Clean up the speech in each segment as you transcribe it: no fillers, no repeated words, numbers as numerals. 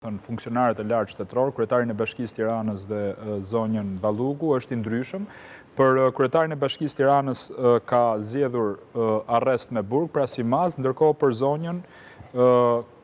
Funksionarët e lartë shtetëror, kryetarin e Bashkisë Tiranës dhe zonjën Balluku është i ndryshëm. Për kryetarin e Bashkisë Tiranës ka zgjedhur arrest me burg, pra si mazë, ndërkohë për zonjën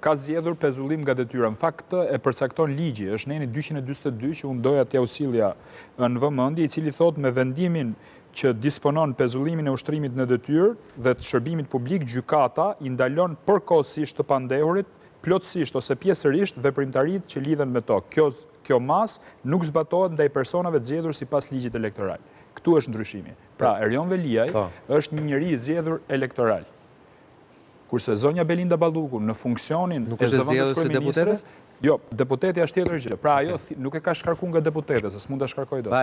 ka zgjedhur pezullim nga detyra. Në fakt këtë e përcakton ligji, është neni 242 që unë doja t'ja usilja në vëmendje, i cili thot me vendimin që disponon pezullimin e ushtrimit në detyrë dhe të shërbimit publik, gjykata i ndalon përkohësisht të pandehurit plotësisht ose pjesërisht veprimtaritë që lidhen me to. Kjo mas nuk zbatohet ndaj personave të zgjedhur sipas ligjit elektoral. Këtu është ndryshimi. Pra, Erion Veliaj është një njeri i zgjedhur elektoral. Kurse zonja Belinda Balluku në funksionin e zëvendës kryeministres, jo, deputeti është tjetër gjë. Pra, ajo nuk e ka shkarkuar nga deputeti, se s'mund ta shkarkoj dot.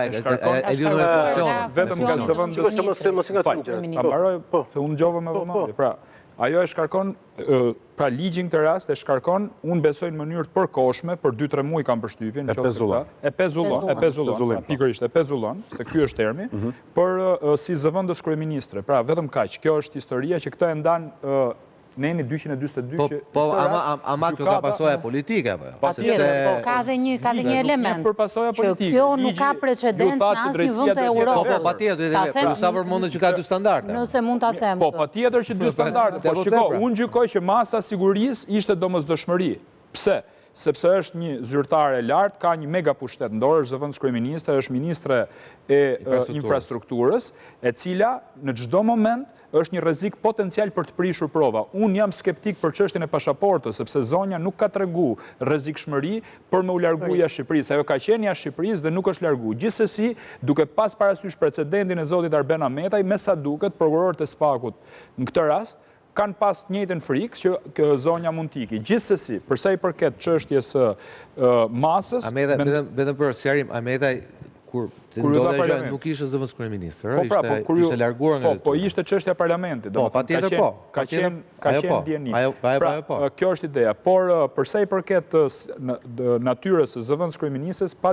Vetëm nga zëvendës. Se unë dëgjova me vëmendje. Pra, ajo e shkarkon, pra ligjin këtë rast e shkarkon, unë besoj në mënyrë të përkohshme, për 2-3 muaj kam përshtypjen. E pezullon, pikërisht e pezullon, se ky është termi, për si zëvendës kryeministre. Pra, vetëm kaq, kjo është historia që këtë e ndan neni 242 që... Ama kjo ka pasoja politike, apo? Po, ka dhe një element, që kjo nuk ka precedencë në asnjë vend të Europës. Po, patjetër, po sa përmendet që ka dy standarde. Nëse mund ta them. Po, patjetër që dy standarde. Po, shiko, unë gjykoj që masa sigurisë ishte domosdoshmëri. Pse? Sepse është një zyrtare lartë, ka një mega pushtet në dorë, është zëvendës kryeministre, është ministre e infrastrukturës, e cila në çdo moment është një rrezik potencial për të prishur prova. Unë jam skeptik për çështjen e pasaportës, sepse zonja nuk ka tregu rrezikshmëri për me u largu jashtë Shqipërisë. Ajo ka qenë jashtë Shqipërisë dhe nuk është largu. Gjithsesi, duke pas parasysh precedentin e zotit Arben Ahmetaj, me sa duket prokurorët e SPAK-ut në këtë rast kanë pas njëjtën frikë që zonja mund tiki. Gjithsesi, përsa i përket çështjes së masës... Vetëm për sqarim, Ahmetaj, kur ndodhej nuk ishte zëvendës kryeministër, ishte larguar nga... Po, ishte çështja e parlamentit. Po, patjetër po. Ka qenë djeni. Po. Kjo është ideja. Por, përsa i përket natyrës së zëvendës kryeministres, pa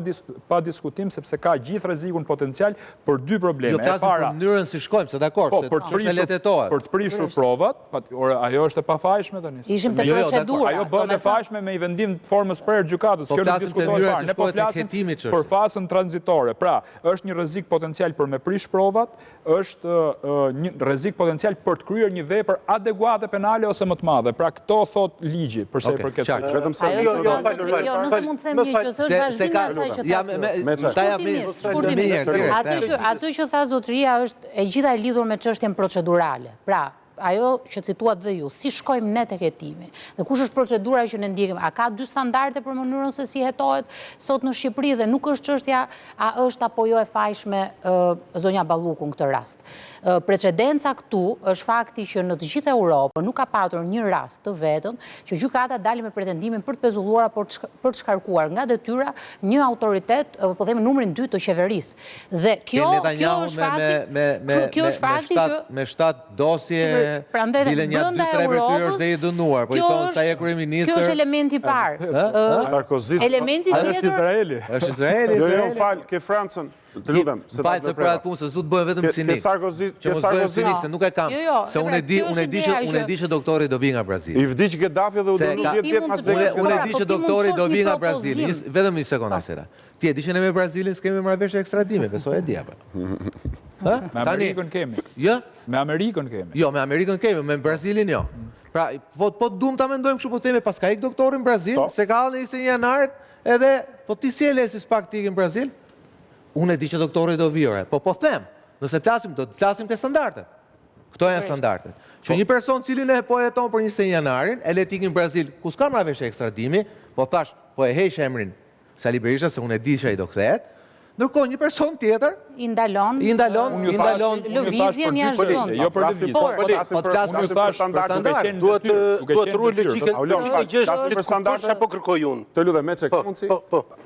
diskutim, sepse ka gjithë rrezikun potencial për dy probleme. Jo, flasim për mënyrën si shkojmë, se dakord, se çështja letetohet. Për të prishur provat, ajo është e pafajshme tani. Ishim te procedura. Ajo bëhet e fajshme me i vendim të formës për gjykatës. Kjo nuk diskutohet fare. Ne po flasim për fasën tranzitore. Pra, është një rrezik potencial për me prish provat, është një rrezik potencial për të kryer një vepër adekuate penale ose më të madhe. Pra këto thot ligji, përsa i përket kësaj. Vetëm se nëse mund të them një gjë, është aty që tha zotëria është e gjitha e lidhur me çështjen procedurale. Pra, ajo që cituat dhe ju, si shkojmë ne tek hetimi, dhe kush është procedura që ne ndjekim, a ka dy standarde për mënyrën se si hetohet sot në Shqipëri dhe nuk është çështja a është apo jo e fajshme zonja Balluku në këtë rast. Precedenca këtu është fakti që në të gjithë Europën nuk ka patur një rast të vetëm që gjykata dali me pretendimin për të pezulluar apo për të shkarkuar nga detyra një autoritet, po themi numrin 2 të qeverisë. Dhe kjo është fakti që me 7 dosje bile një 2-3 vërtyrës dhe i dënuar, po i thonë sa e kryeministër. Kjo është elementi i parë. Elementi tjetër është Izraeli. Është Izraeli. Jo, falë, ke Francën. Të lutem, se ta për atë punë, se zut bëhen vetëm sinik. Që mos bëhen sinik, se nuk e kam. Se unë e di që doktori do vi nga Brazili. I vdiq Gaddafi dhe u dënu 10 vjetë mas vdekjes. Unë e di që doktori do vi nga Brazili. Vetëm një sekondë, Arseta. Ti e di që ne me Brazilin s'kemi marrëveshje ekstradime, besoj e di apo. Me Amerikën kemi. Jo? Me Amerikën kemi. Jo, me Amerikën kemi, me Brazilin jo. Pra, po dum ta mendojmë kështu, po themi pas ka ik doktori në Brazil, se ka hallë 21 janarit, edhe po ti si e lesi spak ti në Brazil? Unë e di që doktori do vijore, po them, nëse flasim, do të flasim ke standardet. Këto janë standardet. Që një person cilin e po jeton për 21 janarin, e le t'i në Brazil, ku s'ka marrëveshje ekstradimi, po thash, po e heq emrin Sali Berisha, se unë e di që ai do kthehet. Ndërkohë një person tjetër i ndalon lëvizjen jashtë vendit. Jo për lëvizje. Po të flasim për standardet. Duhet rruaj logjikën për standardet apo kërkoj unë. Të lutem, me çek mundsi.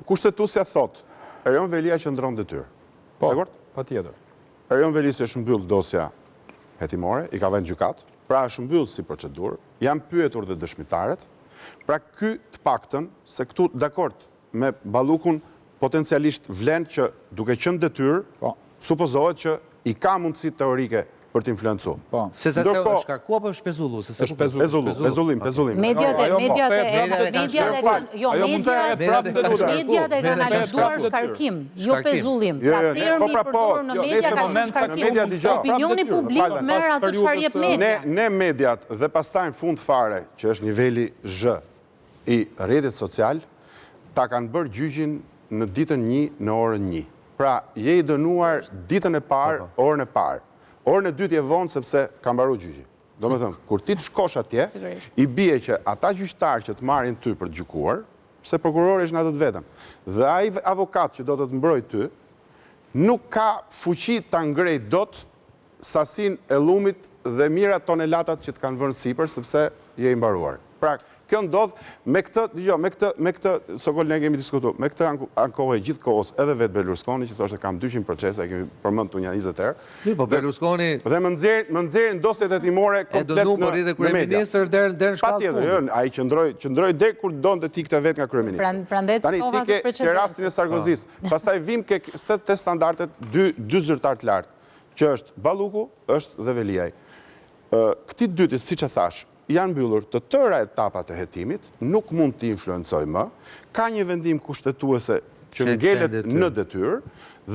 Kushtetuesja thot, Erion Veliaj qëndron detyrë. Po, patjetër. Erion Veliaj është mbyll dosja hetimore, i ka vënë gjykat, pra është mbyll si procedurë, janë pyetur dhe dëshmitarët. Pra ky të paktën se këtu dakord me Ballukun potencialisht vlen që duke qenë detyrë, supozohet që i ka mundësi teorike për t'influencu. Se është shkarku apo është pezullu? Është Pezullim. Mediat e kanë analizuar shkarkim, jo pezullim. Pra termi i përdorur në media ka qenë shkarkim. Opinioni publik merr atë çfarë jep media. Ne mediat dhe pastaj në fund fare, që është niveli zh i rrjetit social, ta kanë bërë gjyqin në ditën 1 në orën 1. Pra, je i dënuar ditën e parë, orën e parë. Orën e dytë je vonë sepse ka mbaru gjyqi. Do me thëmë, kur ti të shkosh atje, i bie që ata gjyqtarë që të marrin ty për të gjykuar, se prokurori është në atë të vetëm, dhe ai avokat që do të të mbroj ty, nuk ka fuqi ta ngrej dot sasin e lumit dhe mira tonelatat që të kanë vënë sipër, sepse je i mbaruar. Pra, kjo ndodh me këtë, Sokol ne kemi diskutuar, me këtë ankohej gjithë kohës edhe vetë Berlusconi, që thoshte kam 200 procesa, e kemi përmend tu një 20 herë. Po Berlusconi dhe më nxjerrin dosjet e timore komplet në kryeministër deri në shkallë. Patjetër, ai qëndroi deri kur donte ti këtë vet nga kryeministri. Prandaj tani ti ke rastin e Sarkozis. Pastaj vim ke te standardet dy zyrtar të lartë, që është Balluku, është dhe Veliaj. Këti dyti, siç e thash, janë mbyllur të tëra etapat e hetimit, nuk mund t'i influencoj më, ka një vendim kushtetuese që ngelet në detyrë,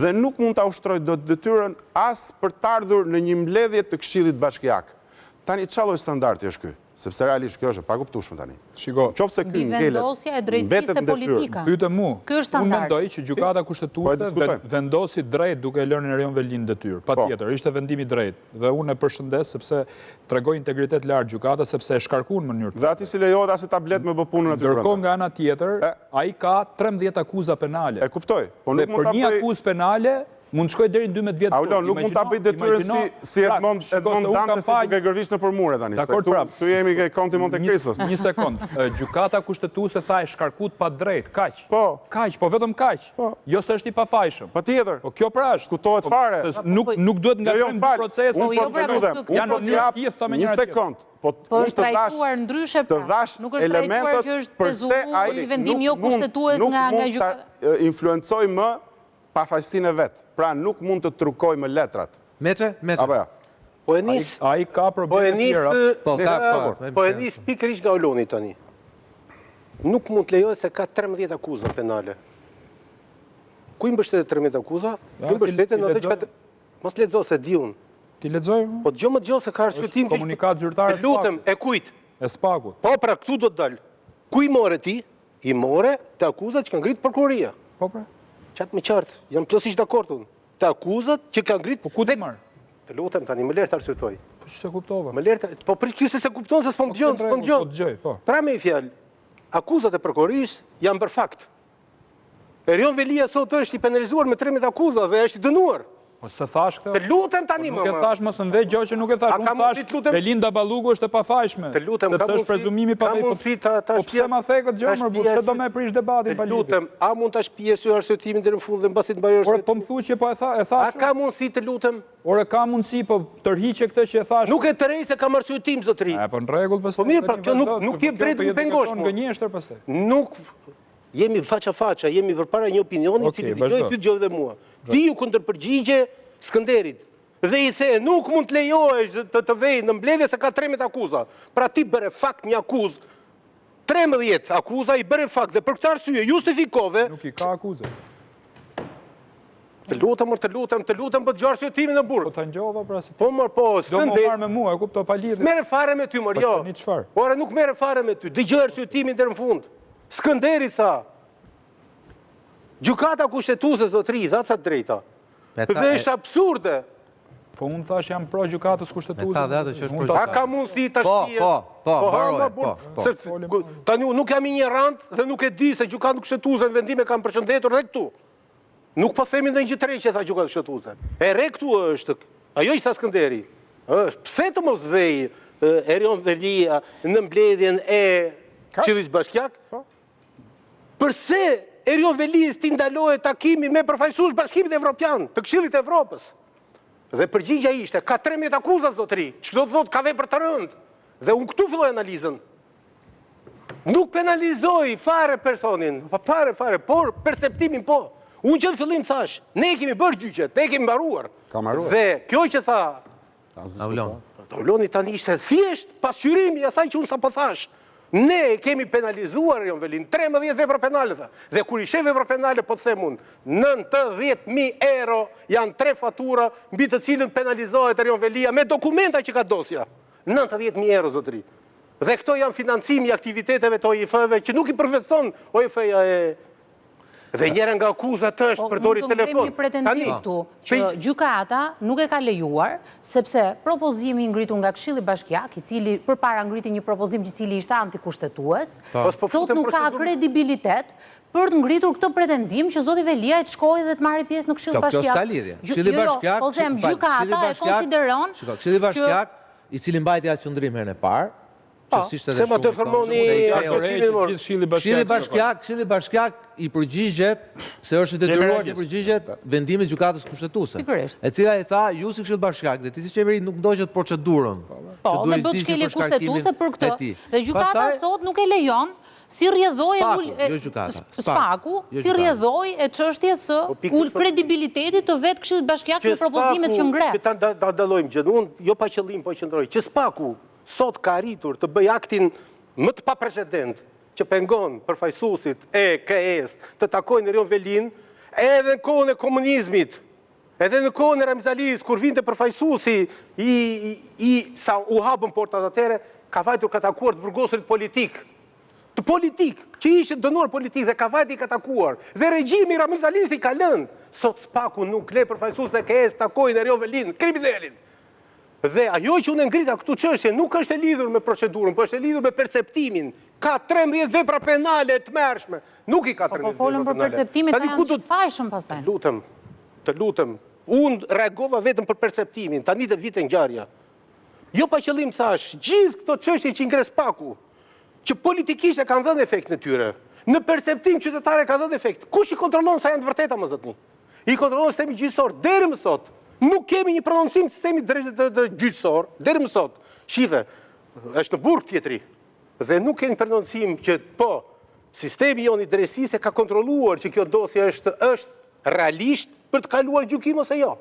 dhe nuk mund t'a ushtroj do detyrën as për t'ardhur në një mbledhje të Këshillit Bashkiak. Tani çfarë lloj standardi është ky? Sepse realisht kjo është e pakuptueshme tani. Shiko, qofse ky ngelet vendosja e drejtësisë te politika. Pyete mua. Ky është standard. Unë mendoj që gjykata kushtetuese vendosi drejt duke lënë Erion Velin detyrë. Patjetër, ishte vendimi drejt dhe unë e përshëndes sepse tregoi integritet lart gjykata sepse e shkarkuan në mënyrë. Dhe aty si lejohet as tablet me bë punën aty. Ndërkohë nga ana tjetër, ai ka 13 akuza penale. E kuptoj, po nuk mund ta bëj. Për një akuzë penale mund shkoj deri në 12 vjet. Aulon, nuk mund ta bëj detyrën si Edmond Dantes si duke gërvisht në përmure tani. Dakor, prap. Tu jemi ke Konti Monte Cristos. Një sekond. Gjykata kushtetuese tha e shkarkut pa drejt, kaq. Po. Kaq, po vetëm kaq. Jo se është i pafajshëm. Patjetër. Po kjo pra është. Skutohet fare. Nuk duhet nga procesi. Unë po t'jap një sekond. Po është trajtuar ndryshe pra. Nuk është trajtuar që është pezulluar si vendim jo kushtetues nga gjykata. Nuk mund ta influencoj më pafajësinë e vetë. Pra nuk mund të trukoj më letrat. Metre? Apo ja. Po e nis... Ai ka probleme tjera. Po e nis pikërisht nga Oloni tani. Nuk mund të lejohet se ka 13 akuza penale. Ku i mbështetet 13 akuza? Ku i mbështetet në atë që mos lexo se di unë. Ti lexoj? Po dëgjoj më dëgjoj se ka arsyetim. Komunikat zyrtar. Lutem, e kujt? E Spakut. Po pra këtu do të dal. Ku i more ti? I more të akuzat që kanë ngrit prokuroria. Po pra. Qatë më qartë, jam plotësisht dakord unë. Të akuzat që kanë ngrit... Po ku të marr? Të lutem tani, më lërë të arsyetoj. Po që se kuptova? Më lërë të... Po për që se kupton se s'po më dëgjon, s'po më dëgjon. Po. Pra me i fjalë, akuzat e prokurorisë janë bërë fakt. Erion Velia sot është i penalizuar me 13 akuza dhe është i dënuar. Po se thash këtë? Të lutem tani më. Nuk e thash më së mvej gjë që nuk e thash. Unë thash Belinda Balluku është e pafajshme. Të lutem, sepse është prezumimi pa mundësi ta Po pse ma the këtë gjë më burr? Se do më prish debatin pa lidhje. Të lutem, a mund ta shpije sy arsyetimin deri në fund dhe mbasi të mbajë arsyetim? Po më thuaj që po e thash. A ka mundësi të lutem? Ore ka mundësi, po tërhiqe këtë që e thash. Nuk e tërheq se kam arsyetим zotëri. Po në rregull pastaj. Po mirë, pra kjo nuk jep drejt të pengosh. Nuk jemi faça, jemi përpara një opinioni i cili dëgjoj ty dëgjoj dhe mua. Ti ju kundërpërgjigje Skënderit dhe i the nuk mund të lejohesh të vej në mbledhje se ka 13 akuza. Pra ti bëre fakt një akuzë, 13 akuza i bëre fakt dhe për këtë arsye justifikove. Nuk i ka akuzë. Të lutem për dëgjoj arsye në burg. Po ta ngjova pra si. Po do më marr me mua, e kuptoj pa lidhje. Merre fare me ty mor, jo. Ora nuk merre fare me ty. Dëgjoj arsyetin deri në fund. Skënderi tha. Gjykata kushtetuese zotëri dha ca drejta. Dhe është absurde. Po unë thash jam pro gjykatës kushtetuese. A ka mundësi ta shpije? Po. Tani nuk jam një rand dhe nuk e di se gjykata kushtetuese në vendime kanë përshëndetur dhe këtu. Nuk po themi ndonjë gjë të re që tha gjykata kushtetuese. E re këtu është, ajo që tha Skënderi. Pse të mos vej Erion Velia në mbledhjen e Këshillit Bashkiak? Përse Erion Velis t'i ndalohet takimi me përfaqësues Bashkimit Evropian, të Këshillit Evropës. Dhe përgjigja ishte, ka 13 akuza zotëri, që do të thotë ka vepër të rëndë. Dhe unë këtu filloj analizën. Nuk penalizoj fare personin, fare, por perceptimin po. Unë që në fillim thash, ne kemi bërë gjyqet, ne kemi mbaruar. Dhe kjo që tha Auloni tani ishte thjesht pasqyrimi i asaj që unë sa po thash. Ne kemi penalizuar Erion Velin 13 vepra penale tha. Dhe kur i sheh vepra penale po të them unë, 90.000 euro janë 3 fatura mbi të cilën penalizohet Erion Velia me dokumenta që ka dosja. 90.000 euro zotëri. Dhe këto janë financimi i aktiviteteve të OIF-ve që nuk i përvetson OIF-ja e. Dhe njëra nga akuzat është përdori telefon. Unë të ngrim një pretendim këtu, që gjykata nuk e ka lejuar, sepse propozimi ngritur nga Këshilli Bashkiak, i cili përpara ngriti një propozim i cili ishte antikushtetues, sot nuk ka kredibilitet për të ngritur këtë pretendim që zoti Velia të shkojë dhe të marrë pjesë në Këshill Bashkiak. Këshilli Bashkiak, po them, gjykata e konsideron Këshilli Bashkiak, i cili mbajti atë qëndrim herën e parë, se ma të formoni Këshilli Bashkiak i përgjigjet, se është detyruar të përgjigjet vendimit gjykatës kushtetuese, e cila i tha, ju si Këshill Bashkiak dhe ti si qeveri nuk ndoqët procedurën. Po, dhe bët shkelje kushtetuese për këtë. Dhe gjykata sot nuk e lejon si rrjedhoj Spaku, si rrjedhoj e çështjes së kredibilitetit të vetë Këshillit Bashkiak në propozimet që ngre. Ta dallojmë gjë, unë jo pa qëllim po qëndroj, që Spaku sot ka arritur të bëj aktin më të paprecedent që pengon përfaqësuesit e KS të takojnë Erion Velin edhe në kohën e komunizmit, edhe në kohën e Ramiz Alis, kur vinte përfaqësuesi sa u hapën portat atëre, ka vajtur ka takuar të burgosurit politik, që ishte dënuar politik dhe ka vajtur ka takuar. Dhe regjimi Ramiz Alisi ka lënë. Sot Spaku nuk le përfaqësuesit e KS takojnë Erion Velin, kriminalin. Dhe ajo që unë ngrita këtu çështje nuk është e lidhur me procedurën, por është e lidhur me perceptimin. Ka 13 vepra penale të mërshme. Nuk i ka 13 vepra penale. Po folëm për perceptimin, ta janë të fajshëm pastaj. Të lutem. Unë reagova vetëm për perceptimin, tani të vite ngjarja. Jo pa qëllim thash, gjithë këto çështje që ngre Spaku, që politikisht e kanë dhënë efekt në tyre. Në perceptim qytetare ka dhënë efekt. Kush i kontrollon sa janë të vërteta më zotni? I kontrollon sistemi gjyqësor deri më sot. Nuk kemi një prononcim të sistemi gjyqësor, deri më sot. Shive, është në burg tjetri. Dhe nuk kemi prononcim që sistemi jonë i drejtësisë ka kontrolluar që kjo dosje është realisht për të kaluar gjykim ose jo.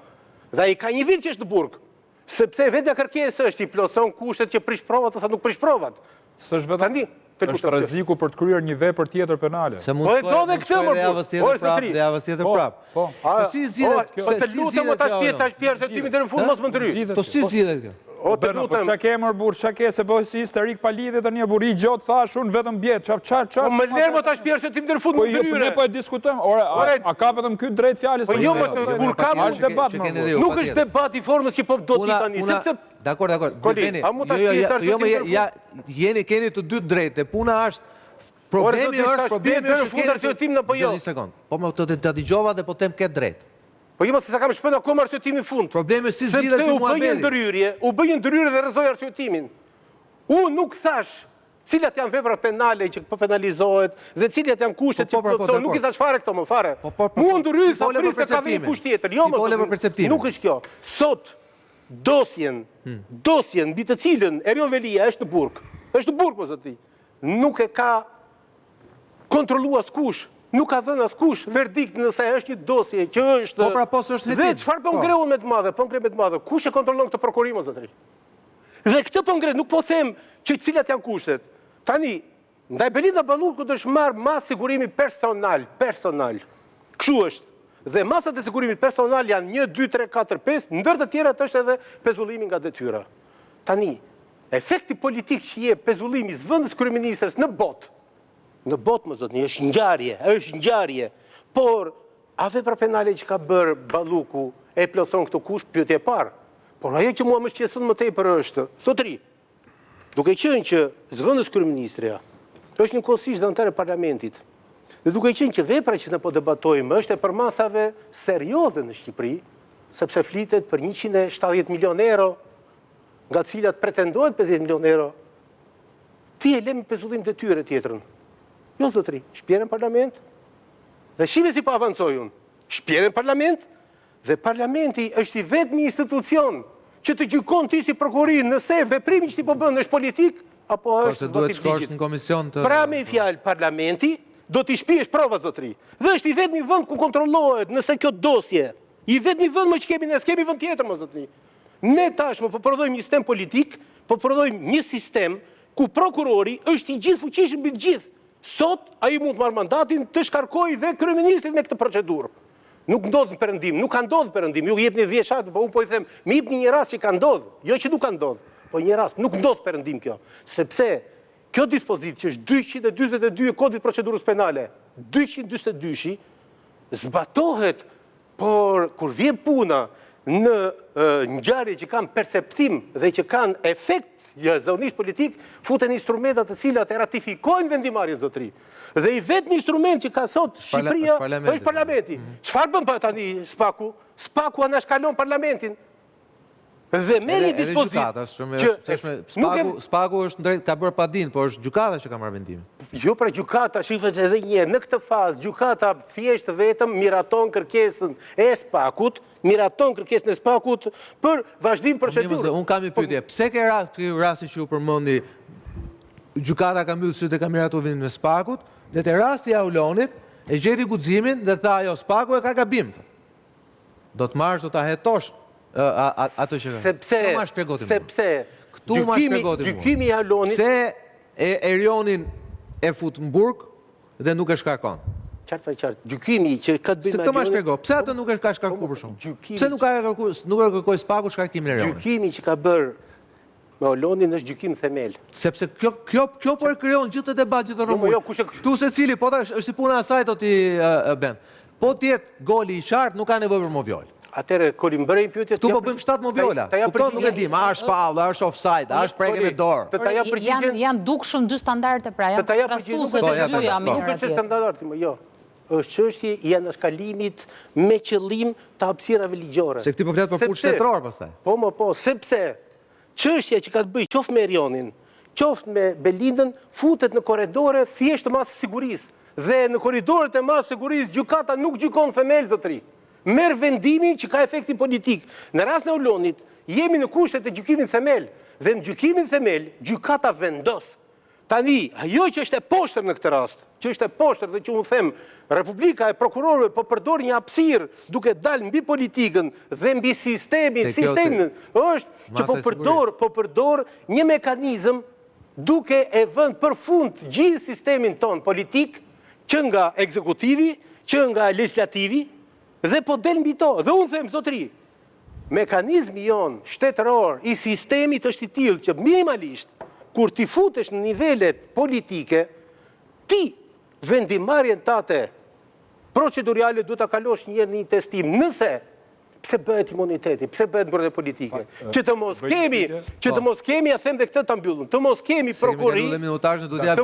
Dhe ai ka një vit që është në burg. Sepse vetja kërkesë është i plotson kushtet që prish provat ose nuk prish provat. S'është vetëm është rreziku për të kryer një vepër tjetër penale. Se mund të shkojë dhe javës tjetër prap. Po si zgjidhet kjo? Të lutem tash pjesë se ti deri në fund mos më ndry. Po si zgjidhet kjo? O të lutem. Po çka ke më burr, çka ke se bëj si histerik pa lidhje tani burri gjot thash unë vetëm bjet. Ç'a. Po më lër më tash pjesë se ti deri në fund më ndryre. Po ne po e diskutojmë. Ore, a ka vetëm ky drejt fjalës? Po jo, kur ka debat. Nuk është debat i formës që po do ti tani, sepse Dakor. Keni të dy drejtë. Puna është problemi është tim në po jo. Një sekond. Po më të dëgjova dhe po them ke drejt. Po jo, se sa kam shpënë akoma arsyetimin fund. Problemi është si zgjidhet ky Muhamedi. U bëj ndryrje dhe rrezoi arsyetimin. Unë nuk thash cilat janë veprat penale që po penalizohet dhe cilat janë kushtet që plotësohen. Nuk i thash fare këto më fare. Mu ndryj sa prisë ka një kusht tjetër. Jo, nuk është kjo. Sot dosjen mbi të cilën Erion Velia është në burg. Është në burg po zoti. Nuk e ka kontrolluar askush. Nuk ka dhënë askush verdikt nëse është një dosje që është. Po pra po s'është hetim. Dhe çfarë po ngreu me të madhe? Kush e kontrollon këtë prokurim o zotëri? Dhe këtë po ngre, nuk po them që cilat janë kushtet. Tani, ndaj Belinda Ballukut është marrë masë sigurimi personal. Kështu është. Dhe masat e sigurimit personal janë 1, 2, 3, 4, 5, ndër të tjerat është edhe pezullimi nga detyra. Tani, efekti politik që je pezullimi zëvendës kryeministres në botë më zotni, është ngjarje, por a vepra penale që ka bërë Balluku e plotson këto kusht, pyetje e parë. Por ajo që mua më shqetëson më tepër është, sotri, duke qenë që zëvendës kryeministrja është një konsish dhëntar e parlamentit, dhe duke qenë që vepra që ne po debatojmë është e përmasave serioze në Shqipëri, sepse flitet për 170 milion euro, nga cilat pretendohet 50 milion euro, ti e lemi pezullim detyre tjetrën. Jo, zotri, shpjerën parlament, dhe shive si pa avancoj unë, shpjerën parlament, dhe parlamenti është i vetmi institucion që të gjykon ti si prokurin nëse veprimi që ti po bënë është politik, apo është zbatim ligjit. Pra me i fjalë parlamenti, do t'i shpjesh prova, zotri, dhe është i vetmi vënd ku kontrollohet nëse kjo dosje, i vetmi vënd më që kemi, ne s'kemi vënd tjetër, më zotri. Ne tashmë po prodhojmë një sistem politik, po prodhojmë një sistem ku prokurori është i gjithë fuqishëm mbi të gjithë. Sot ai mund të marrë mandatin të shkarkojë dhe kryeministrin me këtë procedurë. Nuk ndodh perëndim, nuk ka ndodhur perëndim. Ju jepni 10 shatë, po unë po i them, më jepni një rast që ka ndodhur, jo që nuk ka ndodhur, po një rast nuk ndodh perëndim kjo, sepse kjo dispozitë që është 242 e Kodit Procedurës Penale, 242 zbatohet, por kur vjen puna në ngjarje që kanë perceptim dhe që kanë efekt zonisht politik, futen instrumentat të cilat e ratifikojnë vendimarrjen zotëri. Dhe i vetmi instrument që ka sot Shqipëria është parlamenti. Çfarë bën tani Spaku? Spaku anashkalon parlamentin. Dhe merr një dispozitë që Spaku është drejt ka bërë padin, por është gjykata që ka marrë vendimin. Jo, pra gjykata, shifet edhe një herë, në këtë fazë gjykata thjesht vetëm miraton kërkesën e Spakut, për vazhdim procedurë. Unë kam një pyetje, pse ke rasti që u përmendi gjykata ka mbyllur sytë e ka miratuar vendimin e Spakut, dhe te rasti i Aulonit e gjeti guximin dhe tha ajo Spaku e ka gabim. Do të marrësh, do ta hetosh ato që sepse gjykimi i Aulonit pse Erionin e fut në burg dhe nuk e shkarkon. Qartë. Gjykimi që ka të bëjë me Këtë ma shpjego, pse ato nuk e ka shkarkuar për shkak? Pse nuk e kërkoi Spaku shkarkimin e Erionit? Gjykimi që ka bërë me Olonin është gjykim themel. Sepse kjo po e krijon gjithë të debat, gjithë rromuj. Tu secili, po ta është si puna e saj do ti bën. Po të jetë goli i qartë, nuk ka nevojë për movjol. Atëre kolim bërej pyetje. Tu po bëjmë 7 movjola. Kupton, nuk e dim, a është faull, a është offside, a është prekje me dorë. Janë dukshëm dy standarde, pra janë trastuese të dyja me njëra tjetrën. Standardi, jo. Është çështje i anashkalimit me qëllim të hapësirave ligjore. Se këti po flet për fushë shtetëror pastaj. Po, sepse çështja që ka të bëjë qoftë me Erionin, qoftë me Belindën, futet në korridore thjesht të masë sigurisë. Dhe në korridoret e masë sigurisë gjykata nuk gjykon themel zotëri. Merr vendimin që ka efektin politik. Në rastin e Olonit, jemi në kushtet e gjykimit themel, dhe në gjykimin themel gjykata vendos. Tani, ajo që është e poshtër në këtë rast, që është e poshtër dhe që unë them, Republika e prokurorëve po përdor një hapësirë duke dalë mbi politikën dhe mbi sistemin është që po përdor një mekanizëm duke e vënë përfund gjithë sistemin ton politik, që nga ekzekutivi, që nga legislativi, dhe po del mbi to. Dhe unë them zotëri, mekanizmi jon shtetëror i sistemit është i tillë që minimalisht kur ti futesh në nivelet politike, ti vendimarrjen tate procedurale duhet ta kalosh një herë në një testim. Nëse pse bëhet imuniteti, pse bëhet mbrojtje politike? Që të mos kemi, ja them dhe këtë ta mbyllun. Të mos kemi prokurori. Të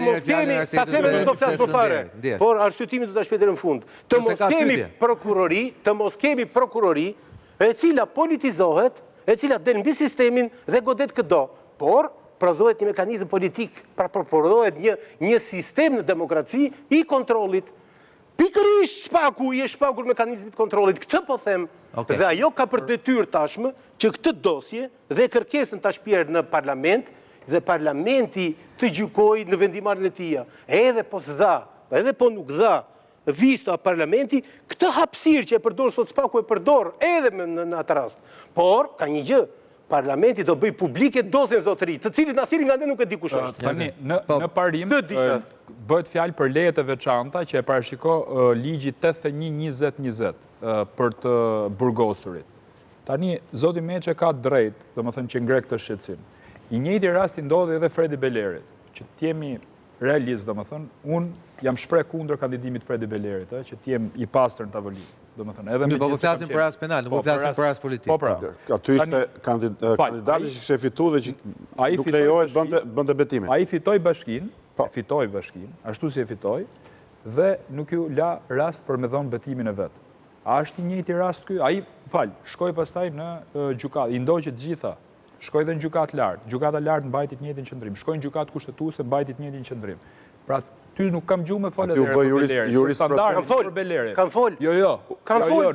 mos kemi, ta them edhe do të flas më fare. Por arsyetimin do ta shpjetojmë në fund. Të mos kemi prokurori, e cila politizohet, e cila del mbi sistemin dhe godet këdo. Por prodhohet një mekanizëm politik, pra prodhohet një sistem në demokraci i kontrollit. Pikërisht Spaku i është shpakur mekanizmit kontrollit. Këtë po them, dhe ajo ka për detyrë tashmë që këtë dosje dhe kërkesën ta shpjerë në parlament dhe parlamenti të gjykojë në vendimarrjen e tij. Edhe po s'dha, edhe po nuk dha vista parlamenti, këtë hapësirë që e përdor sot Spaku e përdor edhe në atë rast. Por ka një gjë. Parlamenti do bëj publike dosjen zotëri, të cilit asnjëri nga ne nuk e di kush është. Tani, në parim, bëhet fjalë për lejet e veçanta që e parashiko ligji 81-20-20 për të burgosurit. Tani, zoti Meçe ka drejt, domethënë që ngre këtë shqetësim. I njëjti rast i ndodhi edhe Fredi Belerit, që t'jemi realist, domethënë, unë jam shpreh kundër kandidimit Fredi Belerit, që t'jem i pastër në tavolinë. Ne po flasim për rast penal, nuk po flasim për rast politik. Po pra. Aty ishte kandidati që kishte fituar dhe që nuk lejohet bënte betimin. Ai fitoi bashkinë, ashtu si e fitoi, dhe nuk ju la rast për me dhënë betimin e vet. A është i njëjti rast ky? Ai, shkoi pastaj në gjykatë, i ndoqët gjitha. Shkoi dhe në gjykatë lart. Gjykata lart mbajti të njëjtin qendrim. Shkoi në gjykatë kushtetuese, mbajti të njëjtin qendrim. Pra ty nuk kam gjuhë me folë edhe për Belerin. Standardi për Belerin. Kam fol. Jo,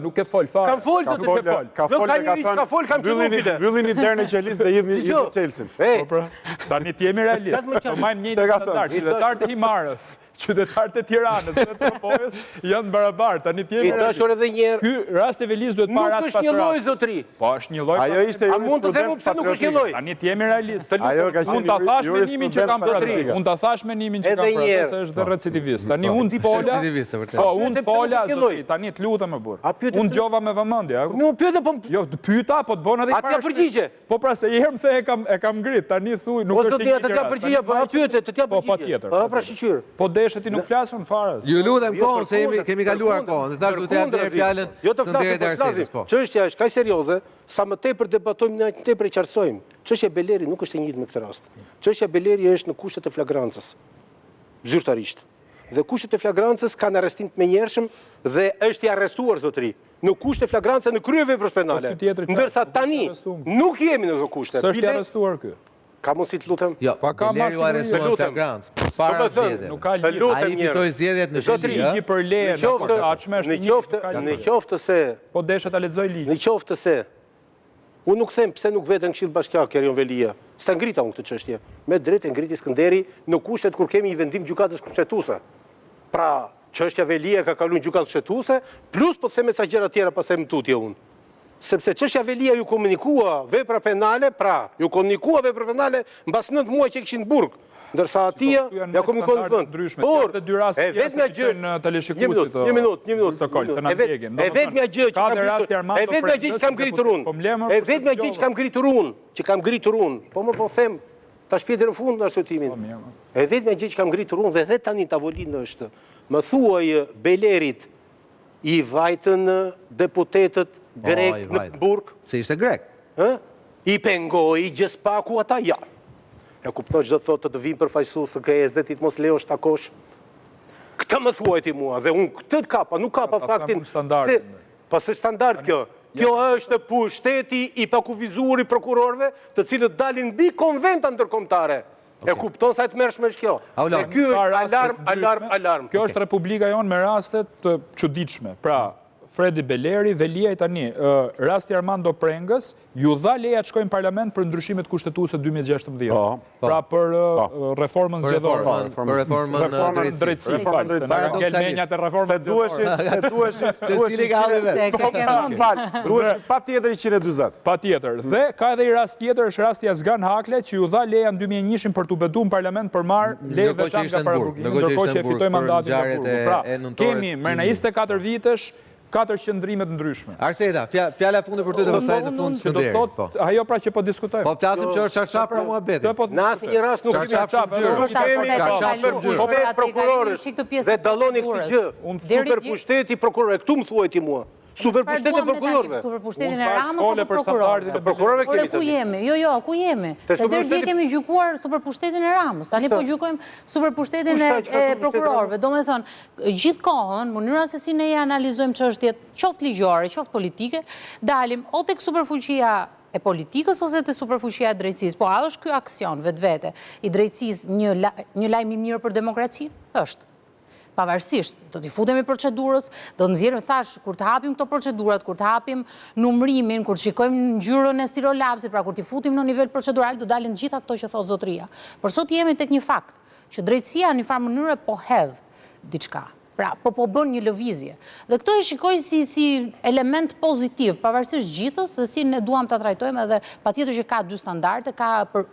nuk e fol fare. Kam fol, zotë nuk e fol. Ka fol, kam qenë mobile. Mbyllin i derën e Qelis dhe jemi Chelsin. Po pra, tani ti jemi realist. Po majmë njëjtin standard, qytetarët e Himarës. qytetarët e Tiranës dhe Tropojës janë barabartë. Tani ti I dashur edhe një herë. Ky rast e Velis duhet parë Nuk rast është pas një lloj rasti. zotri. Po është një lloj. Ajo ishte A mund të themu pse nuk është një lloj? Tani ti jemi realist. Ajo ka Unë ta thash menimin që kam për atë. patriotike. Unë ta thash menimin që kam për atë, se është dhe recidivist. Tani unë fola. Recidivist, e vërtet. Po, unë fola, Pyete pse nuk zotri, tani të lutem më burr. A pyete Unë pse- gjova me vëmendje. Nuk pyete po Jo, të pyeta, po të bën edhe A t'ja përgjigje? Po pra se herë më the e kam ngrit, tani thuj nuk O është zotri një atë t'ja rast. përgjigje, po a pyete, të t'ja Po përgjigje. patjetër. Po pra shiqyr. Po deshet ti nuk flasun fare. Ju lutem Jo, kohën se përkundër, kemi kaluar përkundër, kohën. Dhe tash duhet të jap përkundër, fjalën Jo të Skënderit flasim, po Arsenit, flasim. po. Çështja është kaq serioze, sa më tepër debatojmë, ne aq tepër e qartësojmë. Çështja e Beleri nuk është e njëjtë me këtë rast. Çështja e Beleri është në kushtet e flagrancës. Zyrtarisht. Dhe kushtet e flagrancës kanë arrestim të menjëhershëm dhe është i arrestuar zotëri. Në kushte flagrancë në kryeveprës penale. Po, ky tjetri qartë, Ndërsa po, tani arrestuar. nuk jemi në këto kushte. S'është i Bilet- arrestuar ky. Ka mundësi të lutem? Jo, Pa ka Beleri u marrë arrestuar në lutem. flagrancë, Do para të thënë, zgjedhjeve. Nuk ka Të lidhje. lutem Ai një herë. fitoi zgjedhjet në Zotri, Shqipëri, Ligji për leje, Në qoftë, në atshme është në i njëjtë, qoftë, nuk ka në lidhje. qoftë se Po deshet ta lexoj ligjin. Në qoftë se, unë nuk them pse nuk veten Këshilli Bashkiak Erion Velia. S'ta ngrita unë këtë çështje. Me drejtë e ngriti Skënderi në kushtet kur kemi një vendim gjykatës kushtetuese. Pra, çështja Velia ka kaluar në gjykatë kushtetuese, plus po të them sa gjëra tjera pastaj më tutje unë. Sepse çështja Velia ju komunikua vepra penale, pra, ju komunikua vepra penale mbas 9 muaj që kishin në burg. Ndërsa atia ja komunikon në vend. Por, dy raste e vetmja gjë në teleshikuesit. Një minutë. Stockholm, se na E djegim. e vetmja gjë që ka kam dhe raste Armando e vetmja gjë që kam ngritur unë. Po mlemër. E vetmja gjë që kam ngritur unë, po më po them ta shpjetë në fund në arsëtimin. E vetmja gjë që kam ngritur unë dhe tani tavolinë është. Më thuaj Belerit i vajtën deputetët grek në burg. Se ishte grek. I pengoj gjëspaku ata ja. E kuptoj çdo thotë të vim përfaqësues të KSD ti të mos lejosh takosh. Këtë më thuaj ti mua dhe unë këtë kapa, nuk kapa faktin. Po s'është standard kjo. Kjo është pushteti i pakuvizuar i prokurorëve, të cilët dalin mbi konventa ndërkombëtare. E kupton sa të mërshme është kjo. E ky është alarm. Kjo është Republika jonë me raste të çuditshme. Pra, Fredi Beleri, Velia tani, rasti Armando Prengës, ju dha leja të shkojnë në parlament për ndryshimet kushtetuese 2016. Pra për reformën zgjedhore. Për reformën drejtësi. Se na kanë ngel menjat e reformës zgjedhore. Se duheshin... Se cili ka dhe vetë. Duheshin pa tjetër 140. Pa tjetër. Dhe ka edhe i rast tjetër, është rasti Azgan Hakle, që ju dha leja në 2001 për të bedu në parlament për marë leje veçantë nga paraburgimi, ndërkohë që e fitoi mandatin nga burgu. Pra, kemi mërë në 24 vitesh, 4 qëndrimet ndryshme. Arseta, fjala fundi për ty dhe pastaj në fund Skënderit. Ajo pra që po diskutojmë. Po flasim që është çarçaf për muhabetin. Në asnjë rast nuk dhe dalloni këtë gjë. Superpushteti prokurorëve, këtu më thuaj ti mua. Superpushteti prokurorëve. Superpushtetin e Ramës apo prokurorëve? Prokurorëve kemi ku jemi? Jo, ku jemi? Deri dje kemi gjykuar superpushtetin e Ramës. Tani po gjykojmë superpushtetin e prokurorëve. Domethënë, gjithkohën, mënyra se si ne analizojmë çështjet, qoftë ligjore, qoftë politike, dalim o tek superfuqia e politikës ose të superfuqia e drejtësisë. Po a është ky aksion vetvete i drejtësisë një lajm i mirë për demokracinë? Është. Pavarësisht, do t'i futemi procedurës, do të nxjerrim thash, kur të hapim këto procedurat, kur të hapim numrimin, kur të shikojmë ngjyrën e stilolapsit, pra kur t'i futim në nivel procedural, do dalin gjitha këto që thot zotria. Por sot jemi tek një fakt, që drejtësia në një farë mënyrë po hedh diçka. Pra, po bën një lëvizje. Dhe këto e shikoj si element pozitiv, pavarësisht gjithës, se si ne duam ta trajtojmë edhe patjetër që ka dy standarde,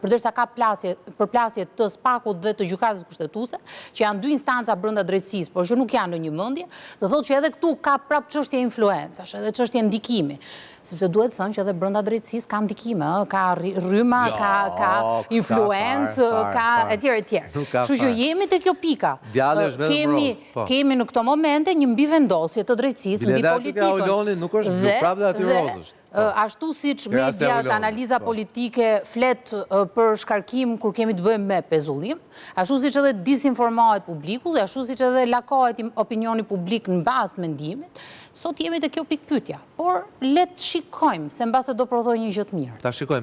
përderisa ka përplasje të spakut dhe të gjykatës kushtetuese, që janë dy instanca brenda drejtësisë, por që nuk janë në një mendje, do thotë që edhe këtu ka prap çështje influencash, edhe çështje ndikimi. Sepse duhet thënë që edhe brenda drejtësisë ka ndikime, ka rryma, ka influencë, ka etj. Kështu që jemi te kjo pika. Kemi në këto momente një mbivendosje të drejtësisë mbi politikën. Ashtu siç mediat, analiza politike flet për shkarkim kur kemi të bëjmë me pezullim, ashtu siç edhe disinformohet publiku dhe ashtu siç edhe lakohet opinioni publik në bazë të mendimit, sot jemi te kjo pikpyetja. Por le të shikojmë se mbase do prodhoj një gjë të mirë. Ta shikojmë.